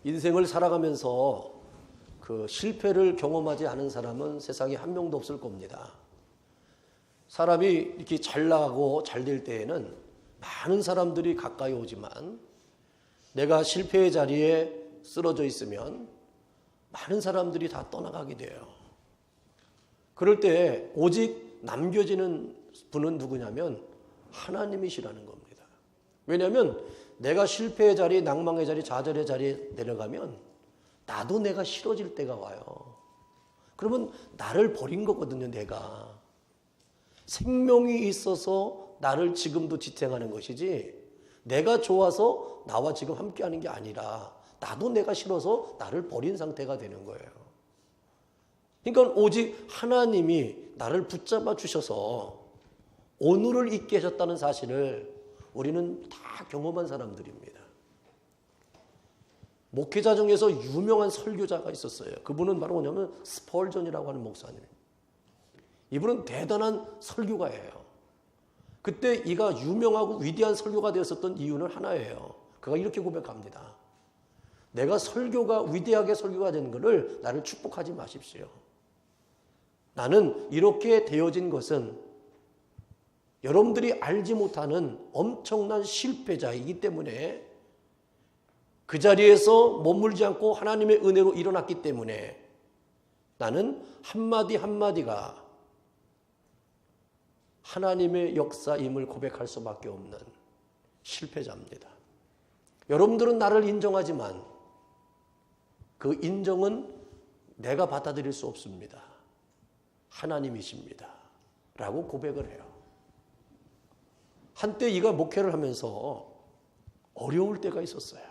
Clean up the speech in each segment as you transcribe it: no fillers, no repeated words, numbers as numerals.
인생을 살아가면서 그 실패를 경험하지 않은 사람은 세상에 한 명도 없을 겁니다. 사람이 이렇게 잘 나가고 잘 될 때에는 많은 사람들이 가까이 오지만 내가 실패의 자리에 쓰러져 있으면 많은 사람들이 다 떠나가게 돼요. 그럴 때 오직 남겨지는 분은 누구냐면 하나님이시라는 겁니다. 왜냐하면 내가 실패의 자리, 낭망의 자리, 좌절의 자리에 내려가면 나도 내가 싫어질 때가 와요. 그러면 나를 버린 거거든요, 내가. 생명이 있어서 나를 지금도 지탱하는 것이지 내가 좋아서 나와 지금 함께하는 게 아니라 나도 내가 싫어서 나를 버린 상태가 되는 거예요. 그러니까 오직 하나님이 나를 붙잡아 주셔서 오늘을 있게 하셨다는 사실을 우리는 다 경험한 사람들입니다. 목회자 중에서 유명한 설교자가 있었어요. 그분은 바로 뭐냐면 스펄전이라고 하는 목사님. 이분은 대단한 설교가예요. 그때 이가 유명하고 위대한 설교가 되었었던 이유는 하나예요. 그가 이렇게 고백합니다. 내가 설교가 위대하게 설교가 된 것을 나를 축복하지 마십시오. 나는 이렇게 되어진 것은 여러분들이 알지 못하는 엄청난 실패자이기 때문에 그 자리에서 머물지 않고 하나님의 은혜로 일어났기 때문에 나는 한마디 한마디가 하나님의 역사임을 고백할 수밖에 없는 실패자입니다. 여러분들은 나를 인정하지만 그 인정은 내가 받아들일 수 없습니다. 하나님이십니다. 라고 고백을 해요. 한때 이가 목회를 하면서 어려울 때가 있었어요.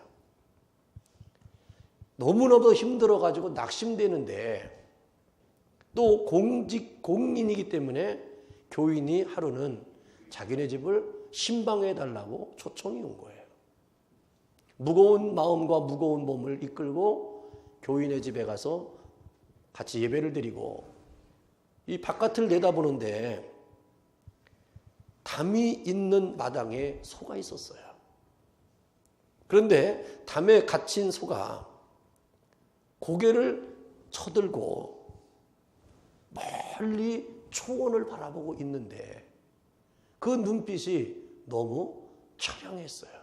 너무너무 힘들어가지고 낙심되는데 또 공인이기 때문에 교인이 하루는 자기네 집을 신방해 달라고 초청이 온 거예요. 무거운 마음과 무거운 몸을 이끌고 교인의 집에 가서 같이 예배를 드리고 이 바깥을 내다보는데 담이 있는 마당에 소가 있었어요. 그런데 담에 갇힌 소가 고개를 쳐들고 멀리 초원을 바라보고 있는데 그 눈빛이 너무 처량했어요.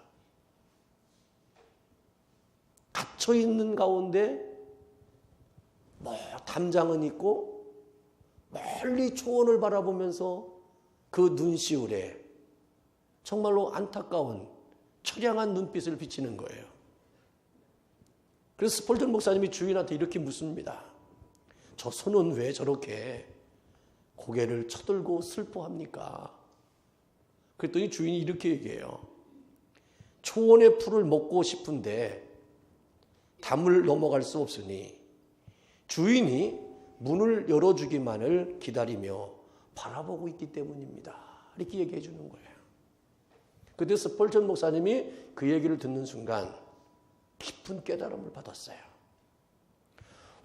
갇혀있는 가운데 담장은 있고 멀리 초원을 바라보면서 그 눈시울에 정말로 안타까운 처량한 눈빛을 비치는 거예요. 그래서 스펄전 목사님이 주인한테 이렇게 묻습니다. 저 소는 왜 저렇게 고개를 쳐들고 슬퍼합니까? 그랬더니 주인이 이렇게 얘기해요. 초원의 풀을 먹고 싶은데 담을 넘어갈 수 없으니 주인이 문을 열어주기만을 기다리며 바라보고 있기 때문입니다. 이렇게 얘기해 주는 거예요. 그때 스펄전 목사님이 그 얘기를 듣는 순간 깊은 깨달음을 받았어요.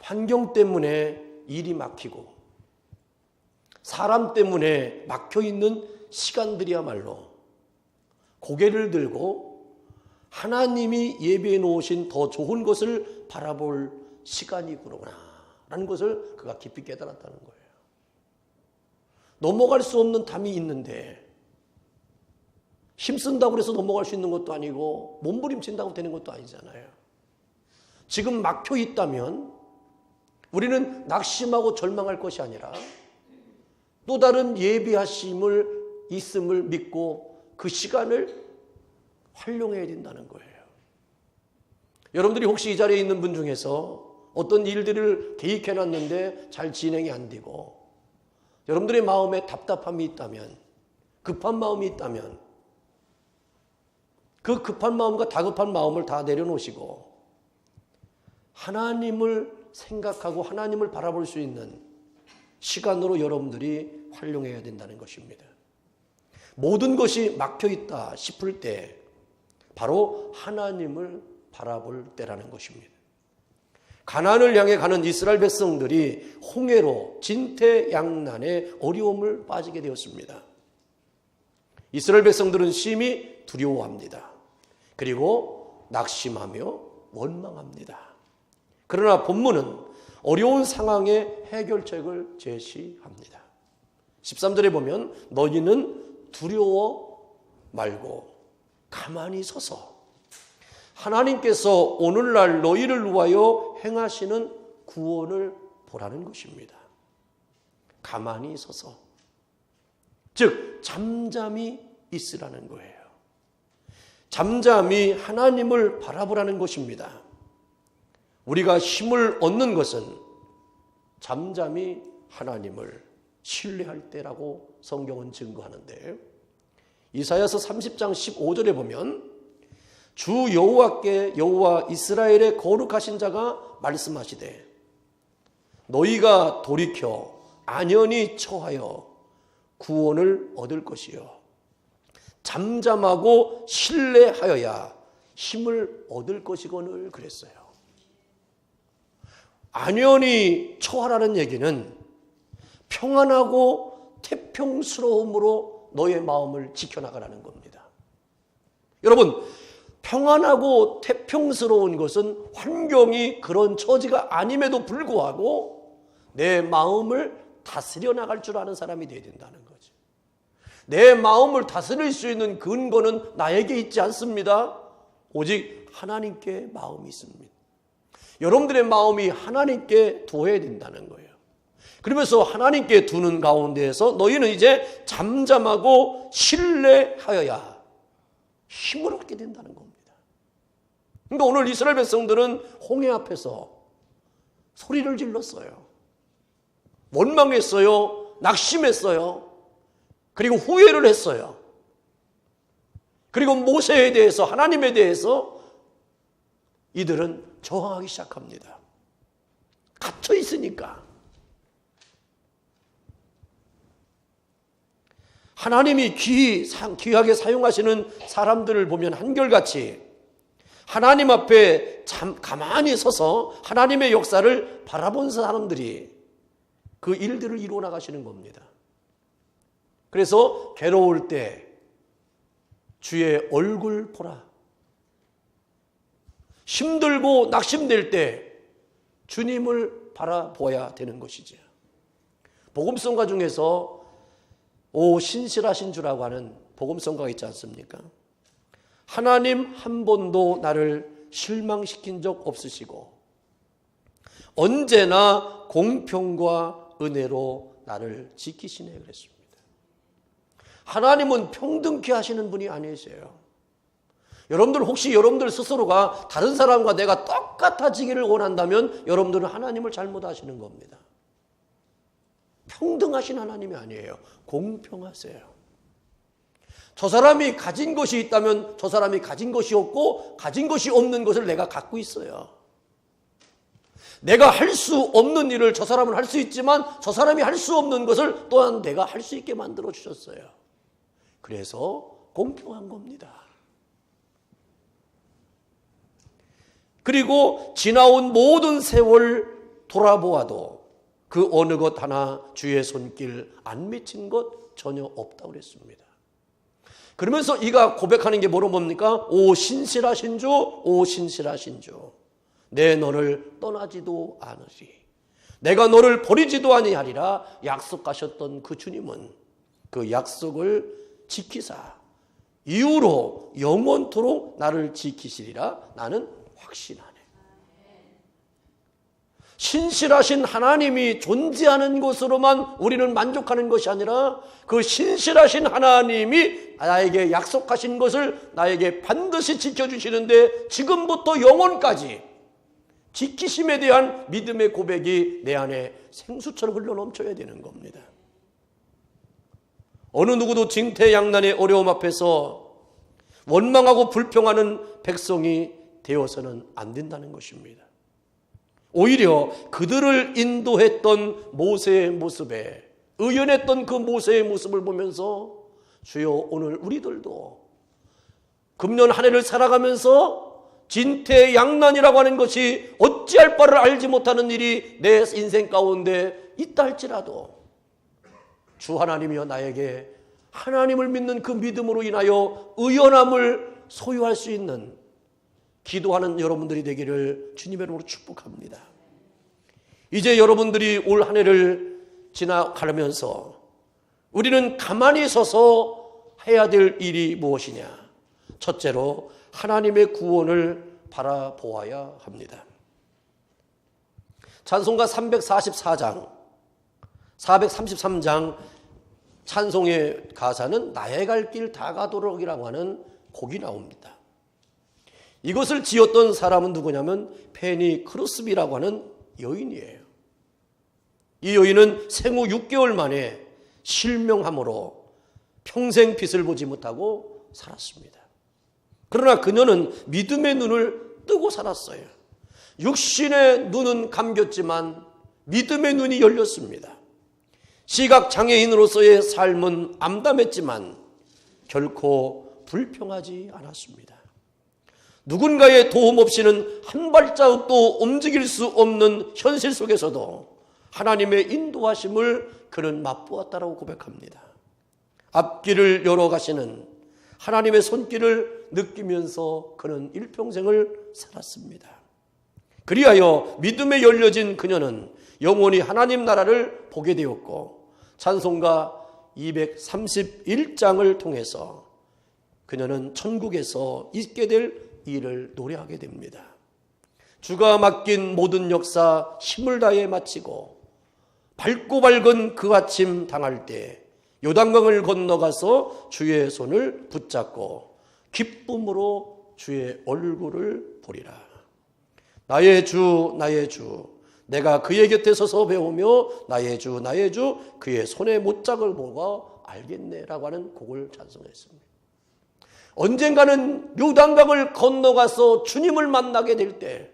환경 때문에 일이 막히고 사람 때문에 막혀있는 시간들이야말로 고개를 들고 하나님이 예비해 놓으신 더 좋은 것을 바라볼 시간이구나 라는 것을 그가 깊이 깨달았다는 거예요. 넘어갈 수 없는 담이 있는데 힘쓴다고 해서 넘어갈 수 있는 것도 아니고 몸부림친다고 되는 것도 아니잖아요. 지금 막혀 있다면 우리는 낙심하고 절망할 것이 아니라 또 다른 예비하심을 있음을 믿고 그 시간을 활용해야 된다는 거예요. 여러분들이 혹시 이 자리에 있는 분 중에서 어떤 일들을 계획해놨는데 잘 진행이 안 되고 여러분들의 마음에 답답함이 있다면 급한 마음이 있다면 그 급한 마음과 다급한 마음을 다 내려놓으시고 하나님을 생각하고 하나님을 바라볼 수 있는 시간으로 여러분들이 활용해야 된다는 것입니다. 모든 것이 막혀있다 싶을 때 바로 하나님을 바라볼 때라는 것입니다. 가나안을 향해 가는 이스라엘 백성들이 홍해로 진퇴양난의 어려움을 빠지게 되었습니다. 이스라엘 백성들은 심히 두려워합니다. 그리고 낙심하며 원망합니다. 그러나 본문은 어려운 상황의 해결책을 제시합니다. 13절에 보면 너희는 두려워 말고 가만히 서서 하나님께서 오늘날 너희를 위하여 행하시는 구원을 보라는 것입니다. 가만히 서서, 즉 잠잠히 있으라는 거예요. 잠잠히 하나님을 바라보라는 것입니다. 우리가 힘을 얻는 것은 잠잠히 하나님을 신뢰할 때라고 성경은 증거하는데, 이사야서 30장 15절에 보면 주 여호와께 여호와 이스라엘의 거룩하신 자가 말씀하시되 너희가 돌이켜 안연히 처하여 구원을 얻을 것이요 잠잠하고 신뢰하여야 힘을 얻을 것이거늘 그랬어요. 안연히 처하라는 얘기는 평안하고 태평스러움으로 너의 마음을 지켜나가라는 겁니다. 여러분, 평안하고 태평스러운 것은 환경이 그런 처지가 아님에도 불구하고 내 마음을 다스려 나갈 줄 아는 사람이 되어야 된다는 거죠. 내 마음을 다스릴 수 있는 근거는 나에게 있지 않습니다. 오직 하나님께 마음이 있습니다. 여러분들의 마음이 하나님께 두어야 된다는 거예요. 그러면서 하나님께 두는 가운데에서 너희는 이제 잠잠하고 신뢰하여야 힘을 얻게 된다는 겁니다. 그러니까 오늘 이스라엘 백성들은 홍해 앞에서 소리를 질렀어요. 원망했어요. 낙심했어요. 그리고 후회를 했어요. 그리고 모세에 대해서, 하나님에 대해서 이들은 저항하기 시작합니다. 갇혀 있으니까. 하나님이 귀하게 사용하시는 사람들을 보면 한결같이 하나님 앞에 가만히 서서 하나님의 역사를 바라본 사람들이 그 일들을 이루어 나가시는 겁니다. 그래서 괴로울 때 주의 얼굴 보라. 힘들고 낙심될 때 주님을 바라보아야 되는 것이죠. 복음성가 중에서 오 신실하신 주라고 하는 복음성가가 있지 않습니까? 하나님 한 번도 나를 실망시킨 적 없으시고 언제나 공평과 은혜로 나를 지키시네 그랬습니다. 하나님은 평등케 하시는 분이 아니세요. 여러분들 혹시 여러분들 스스로가 다른 사람과 내가 똑같아지기를 원한다면 여러분들은 하나님을 잘못하시는 겁니다. 평등하신 하나님이 아니에요. 공평하세요. 저 사람이 가진 것이 있다면 저 사람이 가진 것이 없고 가진 것이 없는 것을 내가 갖고 있어요. 내가 할 수 없는 일을 저 사람은 할 수 있지만 저 사람이 할 수 없는 것을 또한 내가 할 수 있게 만들어 주셨어요. 그래서 공평한 겁니다. 그리고 지나온 모든 세월 돌아보아도 그 어느 것 하나 주의 손길 안 미친 것 전혀 없다고 그랬습니다. 그러면서 이가 고백하는 게 뭡니까? 오 신실하신 주, 오 신실하신 주, 내 너를 떠나지도 않으리. 내가 너를 버리지도 아니하리라 약속하셨던 그 주님은 그 약속을 지키사 이후로 영원토록 나를 지키시리라 나는 확신하네. 신실하신 하나님이 존재하는 것으로만 우리는 만족하는 것이 아니라 그 신실하신 하나님이 나에게 약속하신 것을 나에게 반드시 지켜주시는데 지금부터 영원까지 지키심에 대한 믿음의 고백이 내 안에 생수처럼 흘러넘쳐야 되는 겁니다. 어느 누구도 징태양난의 어려움 앞에서 원망하고 불평하는 백성이 되어서는 안 된다는 것입니다. 오히려 그들을 인도했던 모세의 모습에 의연했던 그 모세의 모습을 보면서 주여 오늘 우리들도 금년 한 해를 살아가면서 진퇴양난이라고 하는 것이 어찌할 바를 알지 못하는 일이 내 인생 가운데 있다 할지라도 주 하나님이여 나에게 하나님을 믿는 그 믿음으로 인하여 의연함을 소유할 수 있는 기도하는 여러분들이 되기를 주님의 이름으로 축복합니다. 이제 여러분들이 올 한 해를 지나가면서 우리는 가만히 서서 해야 될 일이 무엇이냐? 첫째로 하나님의 구원을 바라보아야 합니다. 찬송가 344장, 433장 찬송의 가사는 나의 갈 길 다 가도록이라고 하는 곡이 나옵니다. 이것을 지었던 사람은 누구냐면 페니 크루스비라고 하는 여인이에요. 이 여인은 생후 6개월 만에 실명함으로 평생 빛을 보지 못하고 살았습니다. 그러나 그녀는 믿음의 눈을 뜨고 살았어요. 육신의 눈은 감겼지만 믿음의 눈이 열렸습니다. 시각장애인으로서의 삶은 암담했지만 결코 불평하지 않았습니다. 누군가의 도움 없이는 한 발자국도 움직일 수 없는 현실 속에서도 하나님의 인도하심을 그는 맛보았다라고 고백합니다. 앞길을 열어가시는 하나님의 손길을 느끼면서 그는 일평생을 살았습니다. 그리하여 믿음에 열려진 그녀는 영원히 하나님 나라를 보게 되었고 찬송가 231장을 통해서 그녀는 천국에서 있게 될 일을 노래하게 됩니다. 주가 맡긴 모든 역사 힘을 다해 마치고 밝고 밝은 그 아침 당할 때 요단강을 건너가서 주의 손을 붙잡고 기쁨으로 주의 얼굴을 보리라. 나의 주 나의 주 내가 그의 곁에 서서 배우며 나의 주 그의 손의 못작을 보고 알겠네라고 하는 곡을 찬송했습니다. 언젠가는 요단강을 건너가서 주님을 만나게 될 때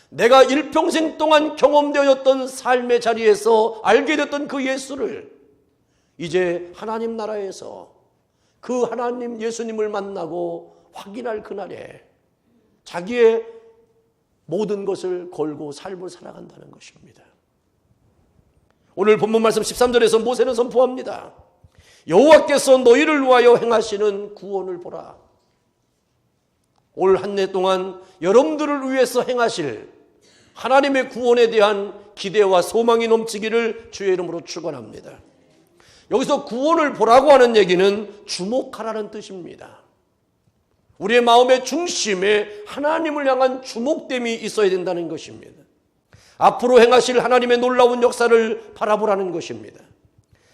내가 일평생 동안 경험되었던 삶의 자리에서 알게 됐던 그 예수를 이제 하나님 나라에서 그 하나님 예수님을 만나고 확인할 그날에 자기의 모든 것을 걸고 삶을 살아간다는 것입니다. 오늘 본문 말씀 13절에서 모세는 선포합니다. 여호와께서 너희를 위하여 행하시는 구원을 보라. 올 한 해 동안 여러분들을 위해서 행하실 하나님의 구원에 대한 기대와 소망이 넘치기를 주의 이름으로 축원합니다. 여기서 구원을 보라고 하는 얘기는 주목하라는 뜻입니다. 우리의 마음의 중심에 하나님을 향한 주목됨이 있어야 된다는 것입니다. 앞으로 행하실 하나님의 놀라운 역사를 바라보라는 것입니다.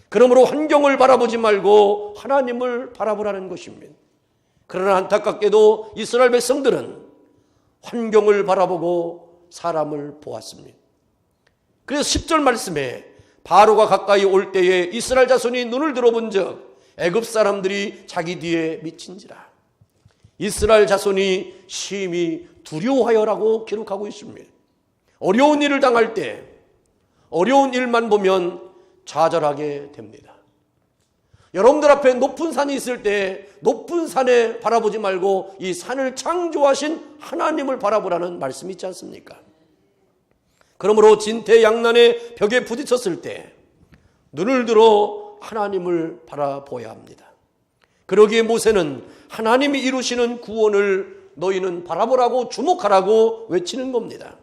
그러므로 환경을 바라보지 말고 하나님을 바라보라는 것입니다. 그러나 안타깝게도 이스라엘 백성들은 환경을 바라보고 사람을 보았습니다. 그래서 10절 말씀에 바로가 가까이 올 때에 이스라엘 자손이 눈을 들어본 적 애굽 사람들이 자기 뒤에 미친지라. 이스라엘 자손이 심히 두려워하여라고 기록하고 있습니다. 어려운 일을 당할 때 어려운 일만 보면 좌절하게 됩니다. 여러분들 앞에 높은 산이 있을 때 높은 산에 바라보지 말고 이 산을 창조하신 하나님을 바라보라는 말씀이 있지 않습니까? 그러므로 진퇴양난의 벽에 부딪혔을 때 눈을 들어 하나님을 바라보아야 합니다. 그러기에 모세는 하나님이 이루시는 구원을 너희는 바라보라고 주목하라고 외치는 겁니다.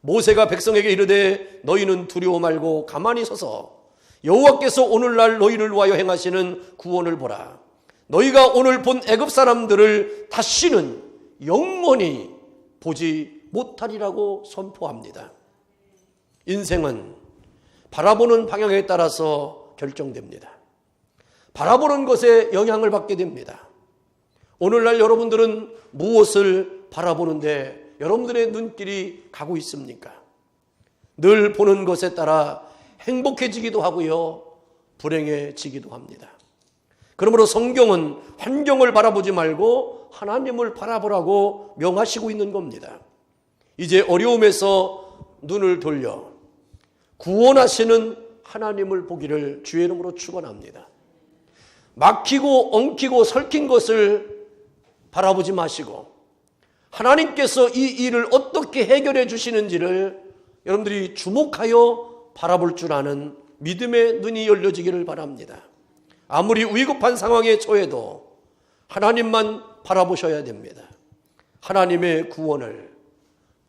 모세가 백성에게 이르되 너희는 두려워 말고 가만히 서서 여호와께서 오늘날 너희를 위하여 행하시는 구원을 보라. 너희가 오늘 본 애굽 사람들을 다시는 영원히 보지 못하리라고 선포합니다. 인생은 바라보는 방향에 따라서 결정됩니다. 바라보는 것에 영향을 받게 됩니다. 오늘날 여러분들은 무엇을 바라보는데 여러분들의 눈길이 가고 있습니까? 늘 보는 것에 따라 행복해지기도 하고요, 불행해지기도 합니다. 그러므로 성경은 환경을 바라보지 말고 하나님을 바라보라고 명하시고 있는 겁니다. 이제 어려움에서 눈을 돌려 구원하시는 하나님을 보기를 주의 이름으로 축원합니다. 막히고 엉키고 설킨 것을 바라보지 마시고 하나님께서 이 일을 어떻게 해결해 주시는지를 여러분들이 주목하여 바라볼 줄 아는 믿음의 눈이 열려지기를 바랍니다. 아무리 위급한 상황에 처해도 하나님만 바라보셔야 됩니다. 하나님의 구원을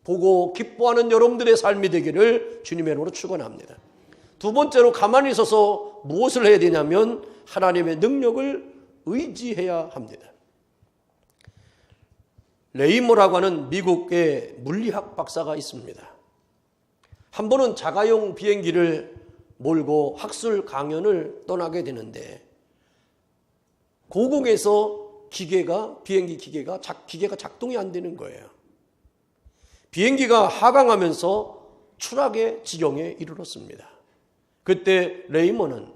보고 기뻐하는 여러분들의 삶이 되기를 주님의 이름으로 축원합니다. 두 번째로 가만히 있어서 무엇을 해야 되냐면 하나님의 능력을 의지해야 합니다. 레이모라고 하는 미국의 물리학 박사가 있습니다. 한 번은 자가용 비행기를 몰고 학술 강연을 떠나게 되는데 고공에서 비행기 기계가 작동이 안 되는 거예요. 비행기가 하강하면서 추락의 지경에 이르렀습니다. 그때 레이머는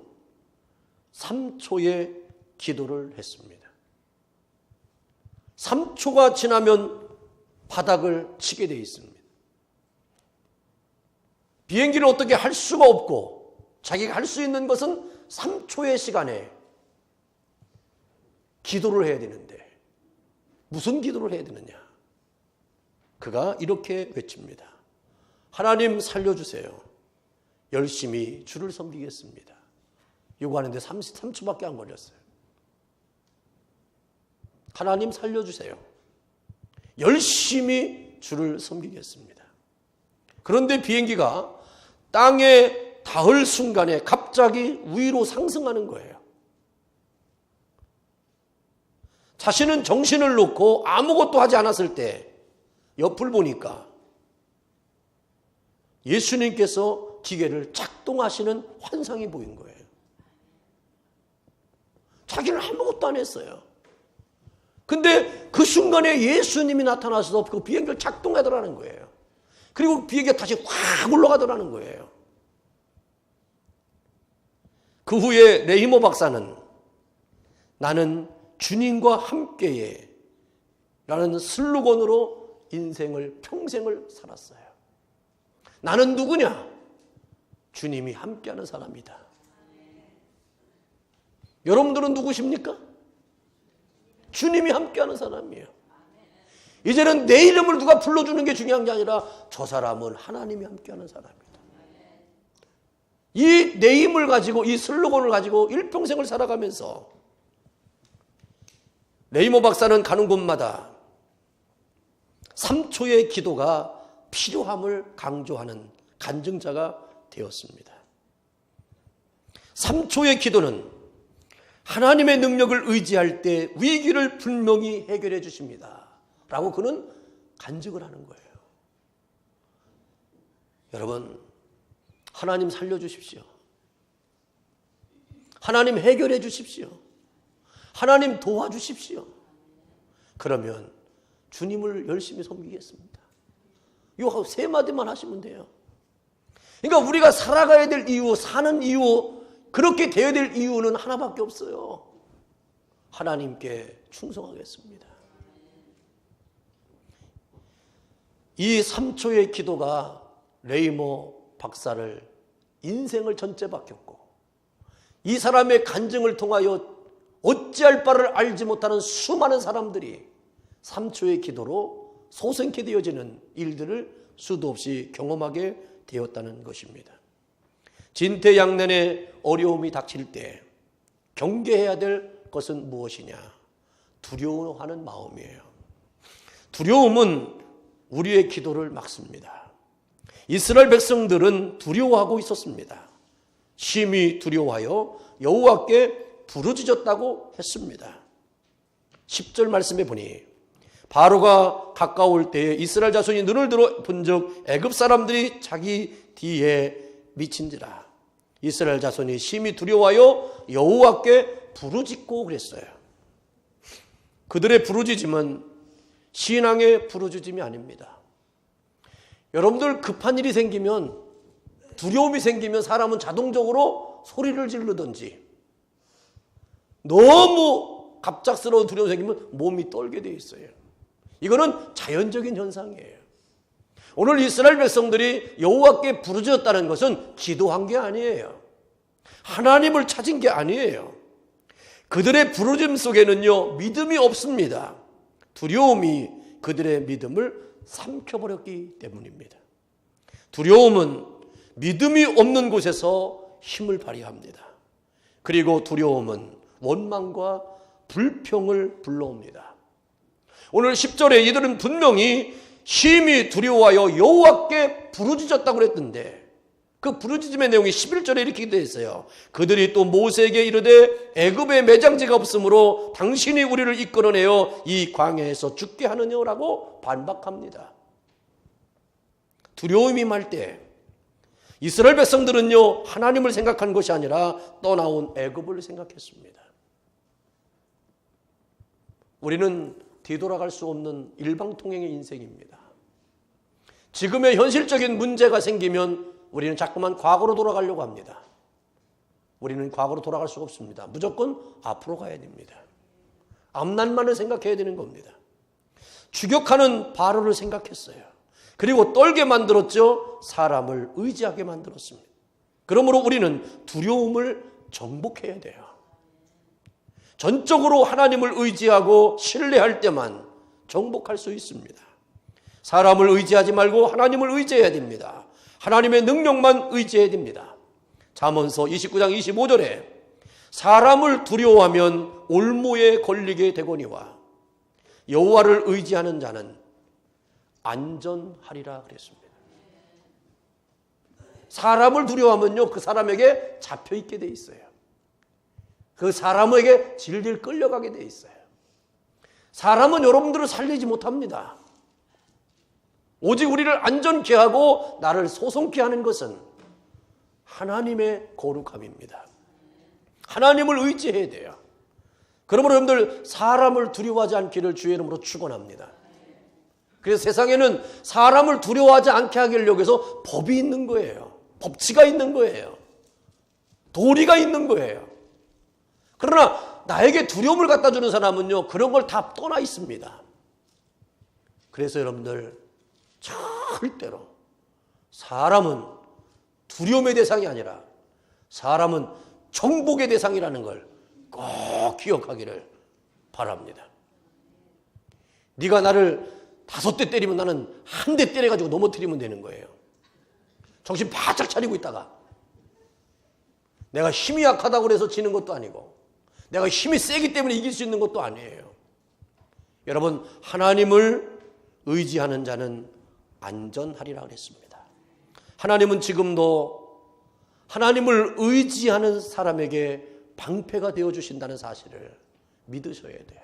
3초의 기도를 했습니다. 3초가 지나면 바닥을 치게 되어 있습니다. 비행기를 어떻게 할 수가 없고 자기가 할 수 있는 것은 3초의 시간에 기도를 해야 되는데 무슨 기도를 해야 되느냐? 그가 이렇게 외칩니다. 하나님 살려주세요. 열심히 주를 섬기겠습니다. 요구하는데 33초밖에 안 걸렸어요. 하나님 살려주세요. 열심히 주를 섬기겠습니다. 그런데 비행기가 땅에 닿을 순간에 갑자기 위로 상승하는 거예요. 자신은 정신을 놓고 아무것도 하지 않았을 때 옆을 보니까 예수님께서 기계를 작동하시는 환상이 보인 거예요. 자기는 아무것도 안 했어요. 근데 그 순간에 예수님이 나타나셔서 그 비행기를 작동하더라는 거예요. 그리고 비행기가 다시 확 올라가더라는 거예요. 그 후에 레이모 박사는 나는 주님과 함께해 라는 슬로건으로 평생을 살았어요. 나는 누구냐? 주님이 함께하는 사람이다. 여러분들은 누구십니까? 주님이 함께하는 사람이에요. 이제는 내 이름을 누가 불러주는 게 중요한 게 아니라 저 사람은 하나님이 함께하는 사람이다. 이 내 힘을 가지고 이 슬로건을 가지고 일평생을 살아가면서 레이모 박사는 가는 곳마다 3초의 기도가 필요함을 강조하는 간증자가 되었습니다. 3초의 기도는 하나님의 능력을 의지할 때 위기를 분명히 해결해 주십니다. 라고 그는 간증을 하는 거예요. 여러분, 하나님 살려주십시오. 하나님 해결해 주십시오. 하나님 도와주십시오. 그러면 주님을 열심히 섬기겠습니다. 이 세 마디만 하시면 돼요. 그러니까 우리가 살아가야 될 이유, 사는 이유, 그렇게 되어야 될 이유는 하나밖에 없어요. 하나님께 충성하겠습니다. 이 3초의 기도가 레이모 박사를 인생을 전체 바뀌었고 이 사람의 간증을 통하여 어찌할 바를 알지 못하는 수많은 사람들이 3초의 기도로 소생케 되어지는 일들을 수도 없이 경험하게 되었다는 것입니다. 진퇴양난의 어려움이 닥칠 때 경계해야 될 것은 무엇이냐? 두려워하는 마음이에요. 두려움은 우리의 기도를 막습니다. 이스라엘 백성들은 두려워하고 있었습니다. 심히 두려워하여 여호와께 부르짖었다고 했습니다. 10절 말씀에 보니 바로가 가까울 때에 이스라엘 자손이 눈을 들어 본즉 애굽 사람들이 자기 뒤에 미친지라. 이스라엘 자손이 심히 두려워하여 여호와께 부르짖고 그랬어요. 그들의 부르짖음은 신앙의 부르짖음이 아닙니다. 여러분들 급한 일이 생기면, 두려움이 생기면 사람은 자동적으로 소리를 지르든지 너무 갑작스러운 두려움이 생기면 몸이 떨게 돼 있어요. 이거는 자연적인 현상이에요. 오늘 이스라엘 백성들이 여호와께 부르짖었다는 것은 기도한 게 아니에요. 하나님을 찾은 게 아니에요. 그들의 부르짖음 속에는요, 믿음이 없습니다. 두려움이 그들의 믿음을 삼켜버렸기 때문입니다. 두려움은 믿음이 없는 곳에서 힘을 발휘합니다. 그리고 두려움은 원망과 불평을 불러옵니다. 오늘 10절에 이들은 분명히 심히 두려워하여 여호와께 부르짖었다고 그랬던데, 그 부르짖음의 내용이 11절에 이렇게 되어 있어요. 그들이 또 모세에게 이르되 애굽에 매장지가 없으므로 당신이 우리를 이끌어내어 이 광야에서 죽게 하느냐라고 반박합니다. 두려움이 임할 때 이스라엘 백성들은요, 하나님을 생각한 것이 아니라 떠나온 애굽을 생각했습니다. 우리는 뒤돌아갈 수 없는 일방통행의 인생입니다. 지금의 현실적인 문제가 생기면 우리는 자꾸만 과거로 돌아가려고 합니다. 우리는 과거로 돌아갈 수가 없습니다. 무조건 앞으로 가야 됩니다. 앞날만을 생각해야 되는 겁니다. 추격하는 바로를 생각했어요. 그리고 떨게 만들었죠. 사람을 의지하게 만들었습니다. 그러므로 우리는 두려움을 정복해야 돼요. 전적으로 하나님을 의지하고 신뢰할 때만 정복할 수 있습니다. 사람을 의지하지 말고 하나님을 의지해야 됩니다. 하나님의 능력만 의지해야 됩니다. 잠언서 29장 25절에 사람을 두려워하면 올무에 걸리게 되거니와 여호와를 의지하는 자는 안전하리라 그랬습니다. 사람을 두려워하면요, 그 사람에게 잡혀있게 돼 있어요. 그 사람에게 질질 끌려가게 돼 있어요. 사람은 여러분들을 살리지 못합니다. 오직 우리를 안전케 하고 나를 소송케 하는 것은 하나님의 거룩함입니다. 하나님을 의지해야 돼요. 그러므로 여러분들 사람을 두려워하지 않기를 주의 이름으로 축원합니다. 그래서 세상에는 사람을 두려워하지 않게 하기 위해서 법이 있는 거예요. 법치가 있는 거예요. 도리가 있는 거예요. 그러나 나에게 두려움을 갖다 주는 사람은요, 그런 걸 다 떠나 있습니다. 그래서 여러분들 절대로 사람은 두려움의 대상이 아니라 사람은 정복의 대상이라는 걸 꼭 기억하기를 바랍니다. 네가 나를 5대 때리면 나는 1대 때려가지고 넘어뜨리면 되는 거예요. 정신 바짝 차리고 있다가 내가 힘이 약하다고 해서 지는 것도 아니고 내가 힘이 세기 때문에 이길 수 있는 것도 아니에요. 여러분, 하나님을 의지하는 자는 안전하리라 그랬습니다. 하나님은 지금도 하나님을 의지하는 사람에게 방패가 되어주신다는 사실을 믿으셔야 돼요.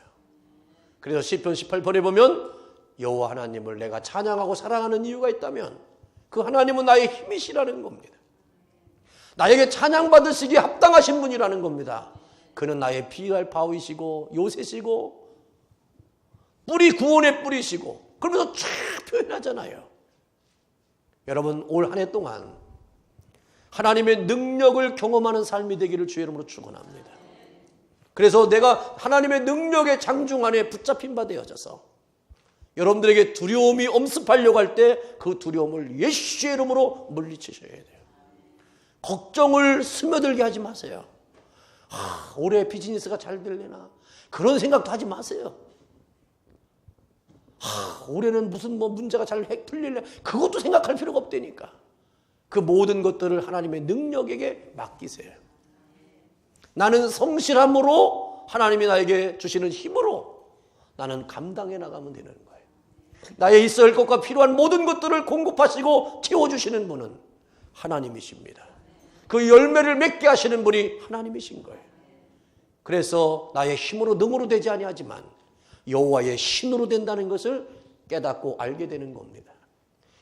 그래서 시편 18편에 보면 여호와 하나님을 내가 찬양하고 사랑하는 이유가 있다면 그 하나님은 나의 힘이시라는 겁니다. 나에게 찬양받으시기에 합당하신 분이라는 겁니다. 그는 나의 피할 바위시고 요새시고 뿌리 구원의 뿌리시고 그러면서 쫙 표현하잖아요. 여러분, 올 한 해 동안 하나님의 능력을 경험하는 삶이 되기를 주의 이름으로 축원합니다. 그래서 내가 하나님의 능력의 장중 안에 붙잡힌 바 되어져서 여러분들에게 두려움이 엄습하려고 할 때 그 두려움을 예수의 이름으로 물리치셔야 돼요. 걱정을 스며들게 하지 마세요. 올해 비즈니스가 잘 되려나 그런 생각도 하지 마세요. 올해는 무슨 문제가 잘 풀릴래 그것도 생각할 필요가 없다니까. 그 모든 것들을 하나님의 능력에게 맡기세요. 나는 성실함으로 하나님이 나에게 주시는 힘으로 나는 감당해 나가면 되는 거예요. 나의 있어야 할 것과 필요한 모든 것들을 공급하시고 채워주시는 분은 하나님이십니다. 그 열매를 맺게 하시는 분이 하나님이신 거예요. 그래서 나의 힘으로 능으로 되지 아니하지만 여호와의 신으로 된다는 것을 깨닫고 알게 되는 겁니다.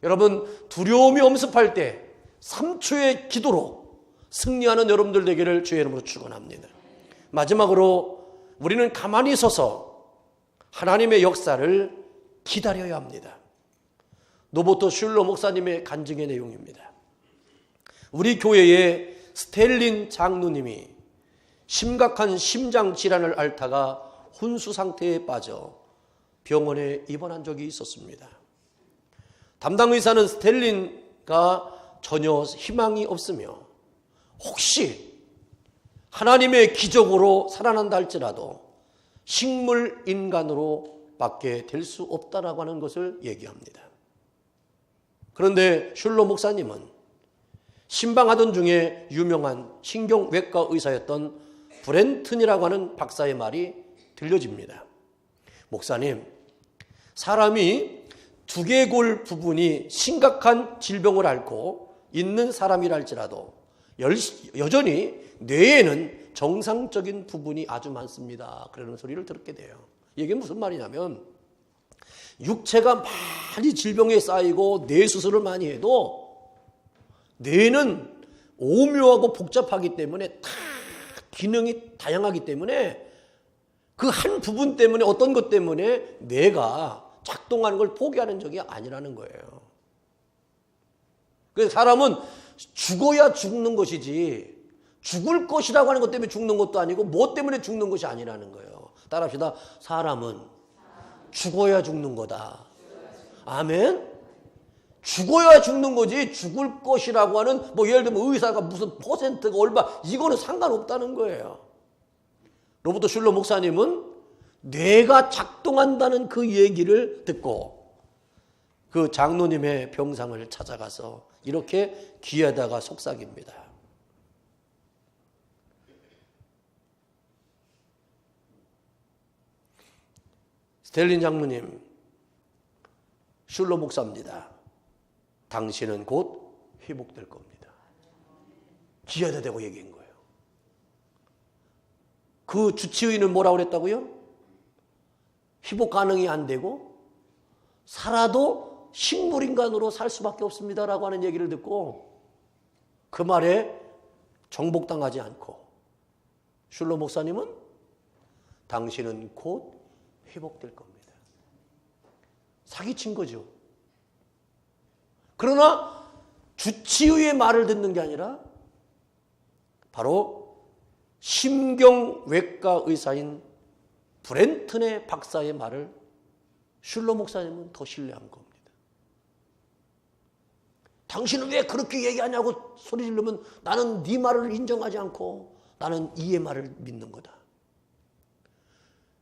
여러분, 두려움이 엄습할 때 3초의 기도로 승리하는 여러분들 되기를 주의 이름으로 축원합니다. 마지막으로 우리는 가만히 서서 하나님의 역사를 기다려야 합니다. 노보토 슐러 목사님의 간증의 내용입니다. 우리 교회의 스텔린 장로님이 심각한 심장 질환을 앓다가 혼수 상태에 빠져 병원에 입원한 적이 있었습니다. 담당 의사는 스텔린가 전혀 희망이 없으며 혹시 하나님의 기적으로 살아난다 할지라도 식물 인간으로 밖에 될 수 없다라고 하는 것을 얘기합니다. 그런데 슐러 목사님은 신방하던 중에 유명한 신경외과 의사였던 브렌튼이라고 하는 박사의 말이 들려집니다. 목사님, 사람이 두개골 부분이 심각한 질병을 앓고 있는 사람이랄지라도 여전히 뇌에는 정상적인 부분이 아주 많습니다. 그러는 소리를 들었게 돼요. 이게 무슨 말이냐면 육체가 많이 질병에 쌓이고 뇌 수술을 많이 해도 뇌는 오묘하고 복잡하기 때문에 다 기능이 다양하기 때문에 그 한 부분 때문에 어떤 것 때문에 뇌가 작동하는 걸 포기하는 적이 아니라는 거예요. 그래서 사람은 죽어야 죽는 것이지 죽을 것이라고 하는 것 때문에 죽는 것도 아니고 뭐 때문에 죽는 것이 아니라는 거예요. 따라합시다. 사람은 죽어야 죽는 거다. 아멘. 죽어야 죽는 거지 죽을 것이라고 하는 뭐 예를 들면 의사가 무슨 퍼센트가 얼마 이거는 상관없다는 거예요. 로버트 슐러 목사님은 뇌가 작동한다는 그 얘기를 듣고 그 장로님의 병상을 찾아가서 이렇게 귀에다가 속삭입니다. 스텔린 장로님, 슐러 목사입니다. 당신은 곧 회복될 겁니다. 귀에다 대고 얘기한 거예요. 그 주치의는 뭐라고 그랬다고요? 회복 가능이 안 되고 살아도 식물인간으로 살 수밖에 없습니다라고 하는 얘기를 듣고 그 말에 정복당하지 않고 슐러 목사님은 당신은 곧 회복될 겁니다. 사기친 거죠. 그러나 주치의의 말을 듣는 게 아니라 바로 심경외과 의사인 브렌튼의 박사의 말을 슐러 목사님은 더 신뢰한 겁니다. 당신은 왜 그렇게 얘기하냐고 소리 지르면 나는 네 말을 인정하지 않고 나는 이의 말을 믿는 거다.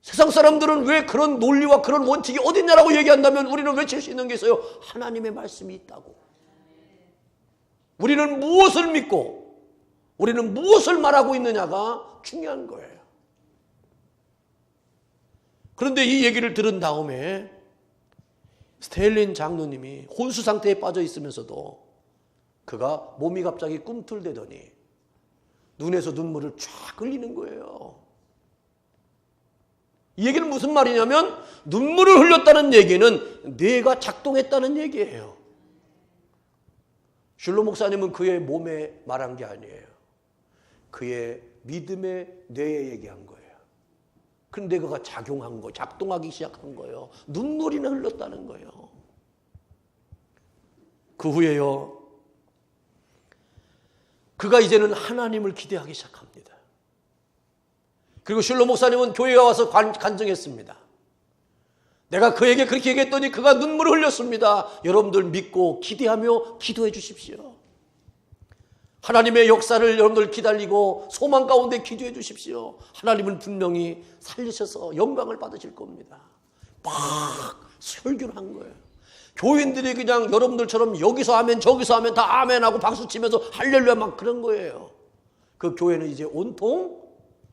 세상 사람들은 왜 그런 논리와 그런 원칙이 어딨냐라고 얘기한다면 우리는 외칠 수 있는 게 있어요. 하나님의 말씀이 있다고. 우리는 무엇을 믿고 우리는 무엇을 말하고 있느냐가 중요한 거예요. 그런데 이 얘기를 들은 다음에 스텔린 장로님이 혼수 상태에 빠져 있으면서도 그가 몸이 갑자기 꿈틀대더니 눈에서 눈물을 쫙 흘리는 거예요. 이 얘기는 무슨 말이냐면 눈물을 흘렸다는 얘기는 뇌가 작동했다는 얘기예요. 슐러 목사님은 그의 몸에 말한 게 아니에요. 그의 믿음의 뇌에 얘기한 거예요. 그런데 그가 작용한 거, 작동하기 시작한 거예요. 눈물이나 흘렀다는 거예요. 그 후에요. 그가 이제는 하나님을 기대하기 시작합니다. 그리고 슐러 목사님은 교회에 와서 간증했습니다. 내가 그에게 그렇게 얘기했더니 그가 눈물을 흘렸습니다. 여러분들 믿고 기대하며 기도해 주십시오. 하나님의 역사를 여러분들 기다리고 소망 가운데 기도해 주십시오. 하나님은 분명히 살리셔서 영광을 받으실 겁니다. 막 설교를 한 거예요. 교인들이 그냥 여러분들처럼 여기서 하면 저기서 하면 다 아멘하고 박수치면서 할렐루야 막 그런 거예요. 그 교회는 이제 온통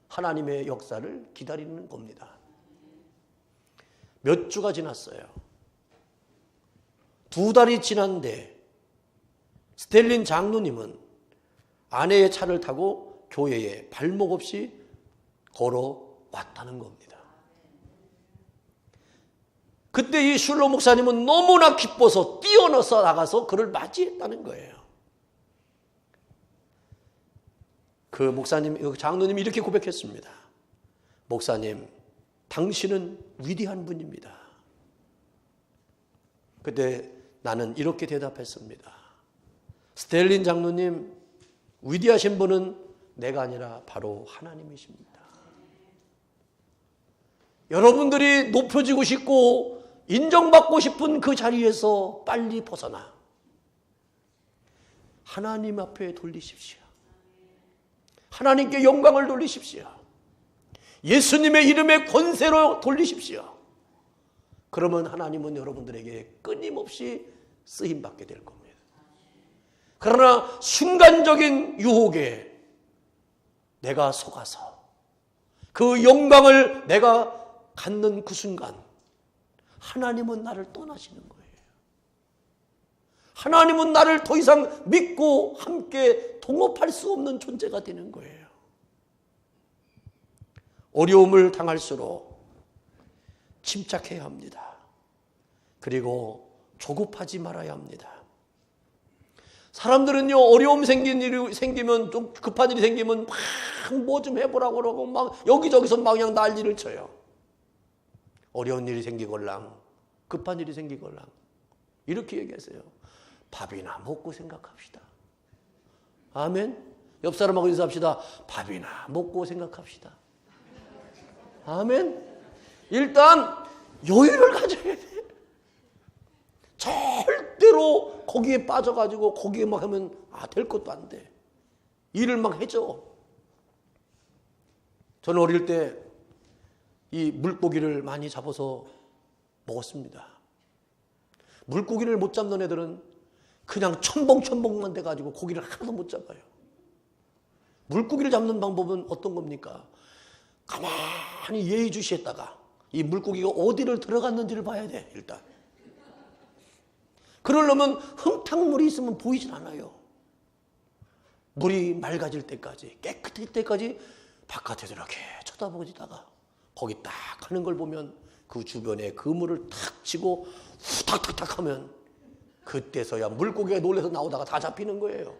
하나님의 역사를 기다리는 겁니다. 몇 주가 지났어요. 2달이 지났는데 스텔린 장로님은 아내의 차를 타고 교회에 발목 없이 걸어왔다는 겁니다. 그때 이 슐러 목사님은 너무나 기뻐서 뛰어나서 나가서 그를 맞이했다는 거예요. 그 목사님, 그 장로님이 이렇게 고백했습니다. 목사님, 당신은 위대한 분입니다. 그때 나는 이렇게 대답했습니다. 스텔린 장로님, 위대하신 분은 내가 아니라 바로 하나님이십니다. 여러분들이 높여지고 싶고 인정받고 싶은 그 자리에서 빨리 벗어나 하나님 앞에 돌리십시오. 하나님께 영광을 돌리십시오. 예수님의 이름의 권세로 돌리십시오. 그러면 하나님은 여러분들에게 끊임없이 쓰임받게 될 겁니다. 그러나 순간적인 유혹에 내가 속아서 그 영광을 내가 갖는 그 순간 하나님은 나를 떠나시는 거예요. 하나님은 나를 더 이상 믿고 함께 동업할 수 없는 존재가 되는 거예요. 어려움을 당할수록 침착해야 합니다. 그리고 조급하지 말아야 합니다. 사람들은요, 어려움 생기면, 좀 급한 일이 생기면 막 뭐 좀 해보라고 그러고 막 여기저기서 막 그냥 난리를 쳐요. 어려운 일이 생기걸랑, 급한 일이 생기걸랑, 이렇게 얘기하세요. 밥이나 먹고 생각합시다. 아멘? 옆 사람하고 인사합시다. 밥이나 먹고 생각합시다. 아멘? 일단 여유를 가져야 돼. 절대로 거기에 빠져가지고 거기에 막 하면 될 것도 안 돼. 일을 막 해줘. 저는 어릴 때 이 물고기를 많이 잡아서 먹었습니다. 물고기를 못 잡는 애들은 그냥 첨벙첨벙만 돼가지고 고기를 하나도 못 잡아요. 물고기를 잡는 방법은 어떤 겁니까? 가만히 예의주시했다가 이 물고기가 어디를 들어갔는지를 봐야 돼. 일단 그러려면 흙탕물이 있으면 보이진 않아요. 물이 맑아질 때까지, 깨끗할 때까지 바깥에서 이렇게 쳐다보지다가 거기 딱 하는 걸 보면 그 주변에 그물을 탁 치고 후닥닥닥 하면 그때서야 물고기가 놀라서 나오다가 다 잡히는 거예요.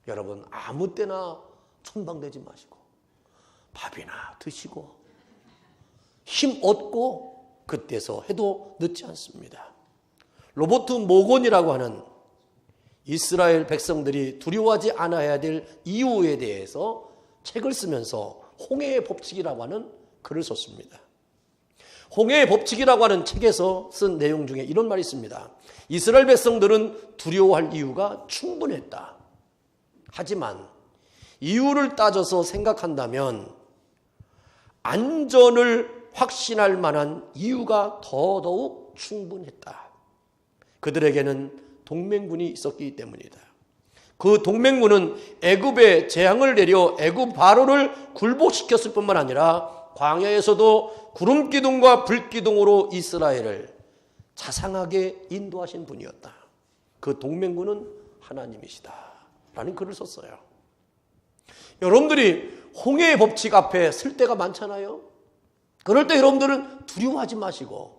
여러분, 아무 때나 천방되지 마시고 밥이나 드시고 힘 얻고 그때서 해도 늦지 않습니다. 로버트 모건이라고 하는 이스라엘 백성들이 두려워하지 않아야 될 이유에 대해서 책을 쓰면서 홍해의 법칙이라고 하는 글을 썼습니다. 홍해의 법칙이라고 하는 책에서 쓴 내용 중에 이런 말이 있습니다. 이스라엘 백성들은 두려워할 이유가 충분했다. 하지만 이유를 따져서 생각한다면 안전을 확신할 만한 이유가 더더욱 충분했다. 그들에게는 동맹군이 있었기 때문이다. 그 동맹군은 애굽에 재앙을 내려 애굽 바로를 굴복시켰을 뿐만 아니라 광야에서도 구름기둥과 불기둥으로 이스라엘을 자상하게 인도하신 분이었다. 그 동맹군은 하나님이시다. 라는 글을 썼어요. 여러분들이 홍해의 법칙 앞에 쓸 때가 많잖아요. 그럴 때 여러분들은 두려워하지 마시고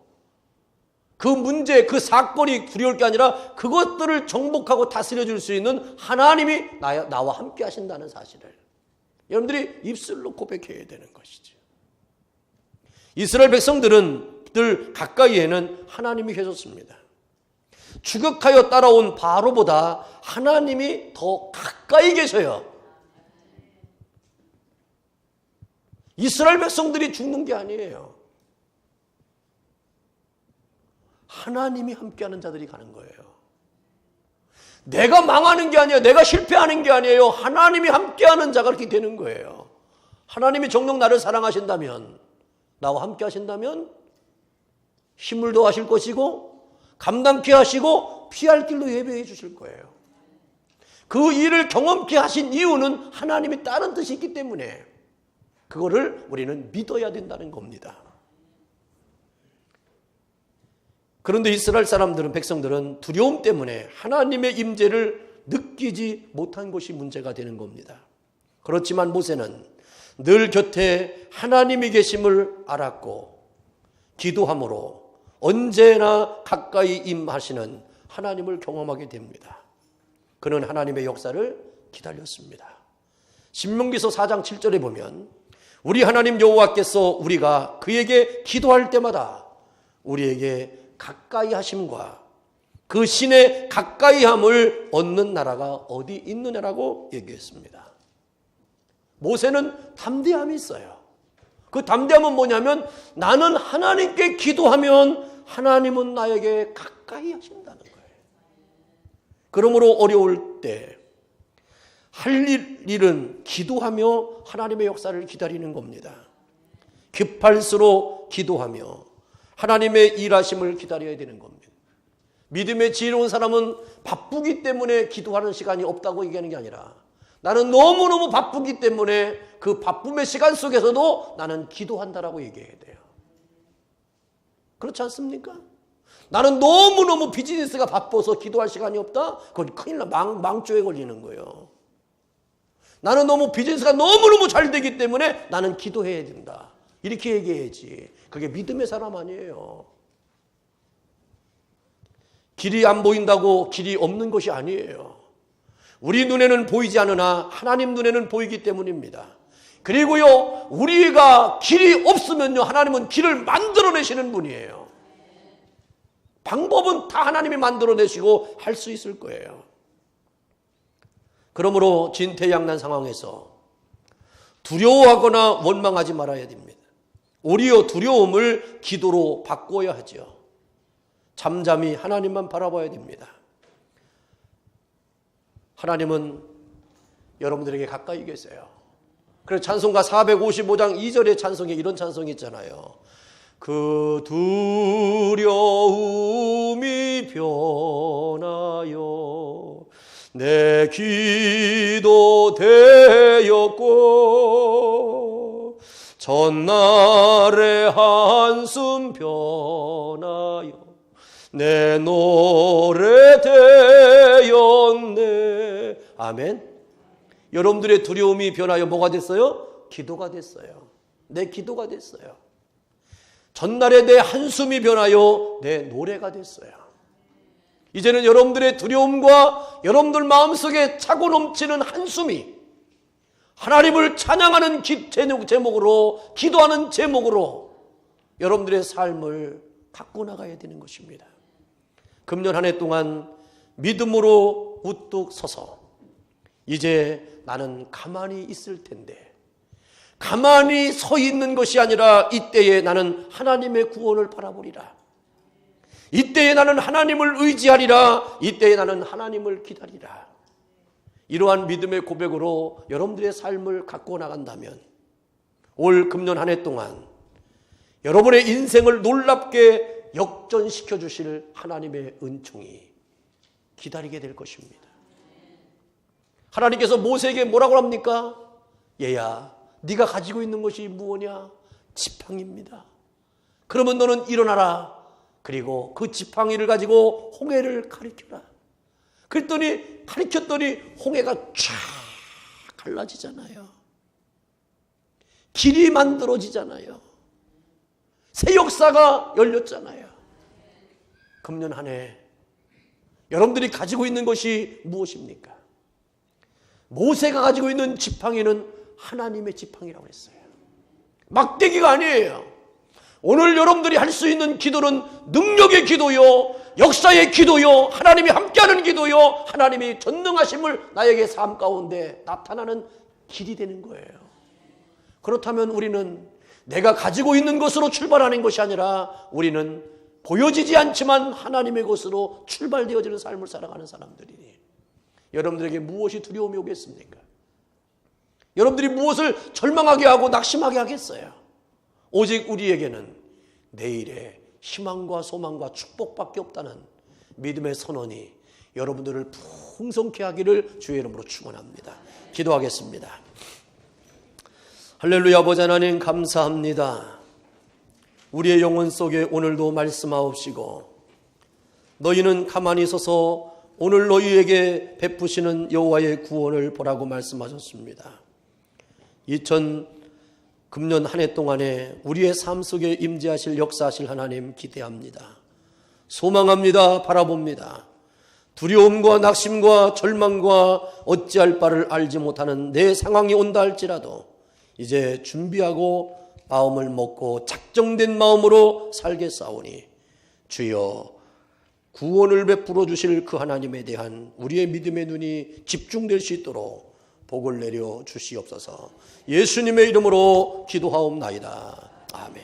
그 문제, 그 사건이 두려울 게 아니라 그것들을 정복하고 다스려줄 수 있는 하나님이 나와 함께 하신다는 사실을 여러분들이 입술로 고백해야 되는 것이죠. 이스라엘 백성들은 가까이에는 하나님이 계셨습니다. 추격하여 따라온 바로보다 하나님이 더 가까이 계셔요. 이스라엘 백성들이 죽는 게 아니에요. 하나님이 함께하는 자들이 가는 거예요. 내가 망하는 게 아니에요. 내가 실패하는 게 아니에요. 하나님이 함께하는 자가 그렇게 되는 거예요. 하나님이 정녕 나를 사랑하신다면, 나와 함께 하신다면 힘을 더하실 것이고 감당케 하시고 피할 길로 예배해 주실 거예요. 그 일을 경험케 하신 이유는 하나님이 다른 뜻이 있기 때문에 그거를 우리는 믿어야 된다는 겁니다. 그런데 이스라엘 사람들은, 백성들은 두려움 때문에 하나님의 임재를 느끼지 못한 것이 문제가 되는 겁니다. 그렇지만 모세는 늘 곁에 하나님이 계심을 알았고 기도함으로 언제나 가까이 임하시는 하나님을 경험하게 됩니다. 그는 하나님의 역사를 기다렸습니다. 신명기서 4장 7절에 보면 우리 하나님 여호와께서 우리가 그에게 기도할 때마다 우리에게 가까이 하심과 그 신의 가까이함을 얻는 나라가 어디 있느냐라고 얘기했습니다. 모세는 담대함이 있어요. 그 담대함은 뭐냐면 나는 하나님께 기도하면 하나님은 나에게 가까이 하신다는 거예요. 그러므로 어려울 때 할 일은 기도하며 하나님의 역사를 기다리는 겁니다. 급할수록 기도하며 하나님의 일하심을 기다려야 되는 겁니다. 믿음의 지혜로운 사람은 바쁘기 때문에 기도하는 시간이 없다고 얘기하는 게 아니라 나는 너무너무 바쁘기 때문에 그 바쁨의 시간 속에서도 나는 기도한다라고 얘기해야 돼요. 그렇지 않습니까? 나는 너무너무 비즈니스가 바빠서 기도할 시간이 없다? 그건 큰일 나, 망조에 걸리는 거예요. 나는 너무 비즈니스가 너무너무 잘 되기 때문에 나는 기도해야 된다. 이렇게 얘기해야지. 그게 믿음의 사람 아니에요. 길이 안 보인다고 길이 없는 것이 아니에요. 우리 눈에는 보이지 않으나 하나님 눈에는 보이기 때문입니다. 그리고요, 우리가 길이 없으면요, 하나님은 길을 만들어내시는 분이에요. 방법은 다 하나님이 만들어내시고 할 수 있을 거예요. 그러므로 진퇴양난 상황에서 두려워하거나 원망하지 말아야 됩니다. 오히려 두려움을 기도로 바꿔야 하죠. 잠잠히 하나님만 바라봐야 됩니다. 하나님은 여러분들에게 가까이 계세요. 그래서 찬송가 455장 2절의 찬송에 이런 찬송이 있잖아요. 그 두려움이 변하여 내 기도 되었고 전날의 한숨 변하여 내 노래 되었네. 아멘. 여러분들의 두려움이 변하여 뭐가 됐어요? 기도가 됐어요. 내 기도가 됐어요. 전날에 내 한숨이 변하여 내 노래가 됐어요. 이제는 여러분들의 두려움과 여러분들 마음속에 차고 넘치는 한숨이 하나님을 찬양하는 제목으로, 기도하는 제목으로 여러분들의 삶을 갖고 나가야 되는 것입니다. 금년 한 해 동안 믿음으로 우뚝 서서 이제 나는 가만히 있을 텐데, 가만히 서 있는 것이 아니라 이때에 나는 하나님의 구원을 바라보리라. 이때에 나는 하나님을 의지하리라. 이때에 나는 하나님을 기다리라. 이러한 믿음의 고백으로 여러분들의 삶을 갖고 나간다면 올 금년 한 해 동안 여러분의 인생을 놀랍게 역전시켜 주실 하나님의 은총이 기다리게 될 것입니다. 하나님께서 모세에게 뭐라고 합니까? 얘야, 네가 가지고 있는 것이 무엇이냐? 지팡이입니다. 그러면 너는 일어나라. 그리고 그 지팡이를 가지고 홍해를 가리켜라. 그랬더니 가리켰더니 홍해가 쫙 갈라지잖아요. 길이 만들어지잖아요. 새 역사가 열렸잖아요. 금년 한 해 여러분들이 가지고 있는 것이 무엇입니까? 모세가 가지고 있는 지팡이는 하나님의 지팡이라고 했어요. 막대기가 아니에요. 오늘 여러분들이 할 수 있는 기도는 능력의 기도요, 역사의 기도요, 하나님이 함께하는 기도요, 하나님이 전능하심을 나에게 삶 가운데 나타나는 길이 되는 거예요. 그렇다면 우리는 내가 가지고 있는 것으로 출발하는 것이 아니라 우리는 보여지지 않지만 하나님의 것으로 출발되어지는 삶을 살아가는 사람들이니 여러분들에게 무엇이 두려움이 오겠습니까? 여러분들이 무엇을 절망하게 하고 낙심하게 하겠어요? 오직 우리에게는 내일의 희망과 소망과 축복밖에 없다는 믿음의 선언이 여러분들을 풍성케 하기를 주의 이름으로 축원합니다. 기도하겠습니다. 할렐루야. 아버지 하나님 감사합니다. 우리의 영혼 속에 오늘도 말씀하옵시고 너희는 가만히 서서 오늘 너희에게 베푸시는 여호와의 구원을 보라고 말씀하셨습니다. 금년 한 해 동안에 우리의 삶 속에 임재하실 역사하실 하나님 기대합니다. 소망합니다. 바라봅니다. 두려움과 낙심과 절망과 어찌할 바를 알지 못하는 내 상황이 온다 할지라도 이제 준비하고 마음을 먹고 작정된 마음으로 살겠사오니 주여 구원을 베풀어 주실 그 하나님에 대한 우리의 믿음의 눈이 집중될 수 있도록 복을 내려 주시옵소서. 예수님의 이름으로 기도하옵나이다. 아멘.